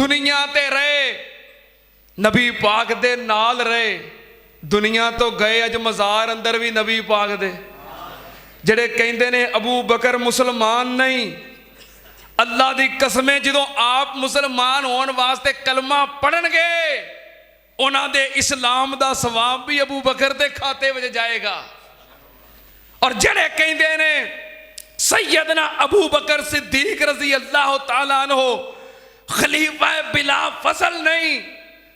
दुनिया ते रहे, नबी पाक दे नाल रहे, दुनिया तो गए, अज मज़ार अंदर भी नबी पाक दे। जेड़े कहंदे ने अबू बकर मुसलमान नहीं, अल्लाह दी कसमें जो आप मुसलमान होने वास्ते कलमा पढ़नगे, उन्हां दे इस्लाम दा सवाब भी अबू बकर दे खाते में जाएगा। और जेड़े कहंदे ने सैयदना अबू बकर सिद्दीक रजी अल्लाह तआला अन्हु खलीफा बिला फसल नहीं,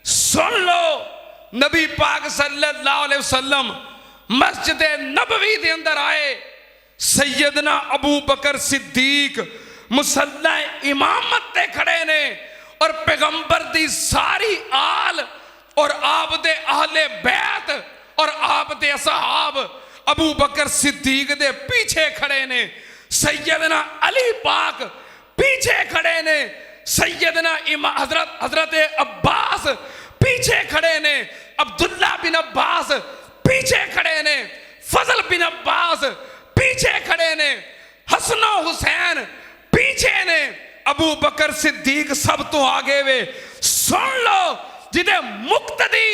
सुन लो, नबी पाक सल्लल्लाहु अलैहि वसल्लम मस्जिद नबवी दे अंदर आए, सैयदना अबू बकर सिद्दीक मुसल्ला इमामत ते खड़े ने, और पैगंबर दी सारी आल और आप दे अहले बैत और आप दे असहाब अबू बकर सिद्दीक दे पीछे खड़े ने, सैयदना अली पाक पीछे खड़े ने, सैयदना हजरत अब्बास पीछे खड़े ने, अब्दुल्ला बिन अब्बास पीछे खड़े ने, फजल बिन अब्बास पीछे खड़े ने, हसन हुसैन पीछे ने, अबू बकर सिद्दीक सब तो आगे वे। सुन लो, जिदे मुक्तदी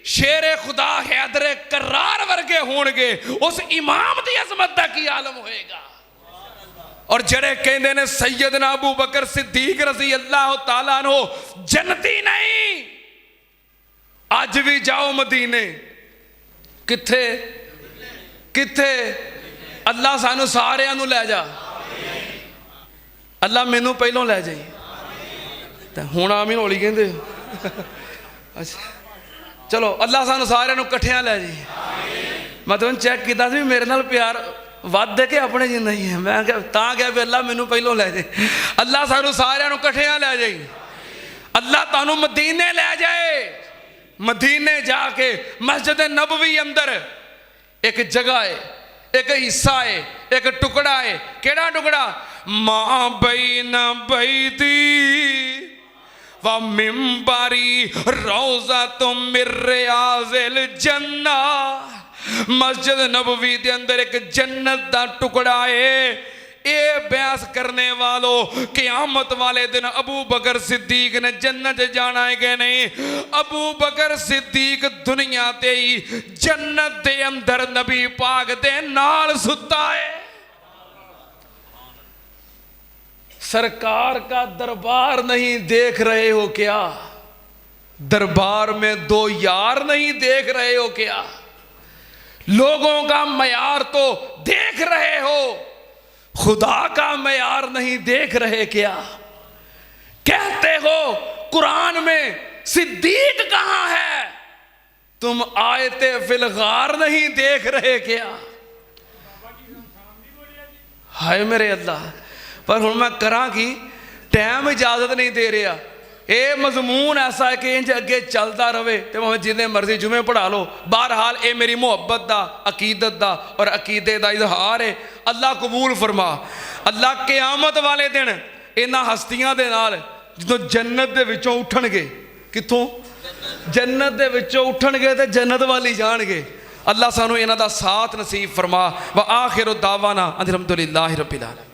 शेरे खुदा हैदर करार वर्गे होणगे, उस इमाम दी अजमत दा की आलम होएगा। और जड़े कहंदे ने सैयदना अबू बकर सिद्दीक रजी अल्लाह तआला अन्हु जन्नती नहीं, अज भी जाओ मदीने, किथे किथे अल्लाह सानू सारियां नू लै जा, अल्लाह मैनू पहलों लै जाई, हुण आमीन होली कहंदे। अच्छा चलो, अल्लाह सानू सारियां नू कट्ठियां लै जाई। मैं तुहानू चैक किया सी मेरे नाल प्यार वध के अपने जिन्ना ही है, मैं तां क्या भी अल्लाह मैनू पहलों लै जाए, अल्लाह सानू सारियां नू कट्ठियां लै जाई, अल्लाह तुहानू मदीने लै जाए। मदीने जाके मस्जिद नबवी अंदर एक जगह है, एक हिस्सा है, एक टुकड़ा है। केड़ा टुकड़ा? मां बैन बैती व मिंबरी रौज़तुम मिन रियाज़िल जन्ना। मस्जिद नबवी के अंदर एक जन्नत का टुकड़ा है। ये बहस करने वालों, क़यामत वाले दिन अबू बकर सिद्दीक ने जन्नत जाना है कि नहीं? अबू बकर सिद्दीक दुनिया ते ही जन्नत के अंदर नबी पाक दे नाल सुता है। सरकार का दरबार नहीं देख रहे हो क्या? दरबार में दो यार नहीं देख रहे हो क्या? लोगों का मयार तो देख रहे हो, खुदा का मयार नहीं देख रहे क्या? कहते हो कुरान में सिद्दीक कहां है, तुम आयते फिलगार नहीं देख रहे क्या? हाय मेरे अल्लाह, पर हुण मैं करा कि टाइम इजाजत नहीं दे रहा। ये मजमून ऐसा है कि इंज अगे चलता रहे तो भावें जिन्ने मर्जी जुमे पढ़ा लो। बहरहाल ये मेरी मुहब्बत का, अकीदत का और अकीदे का इजहार है। अल्लाह कबूल फरमा। अल्लाह क़यामत वाले दिन इन्हां हस्तियां दे नाल जो जन्नत दे विचों उठणगे, कित्थों? जन्नत दे विचों उठणगे ते जन्नत वाली जाणगे। अल्लाह सानू इन्हां दा साथ नसीब फरमा। व आखिरु दावाना अल्हम्दुलिल्लाहि रब्बिल आलमीन।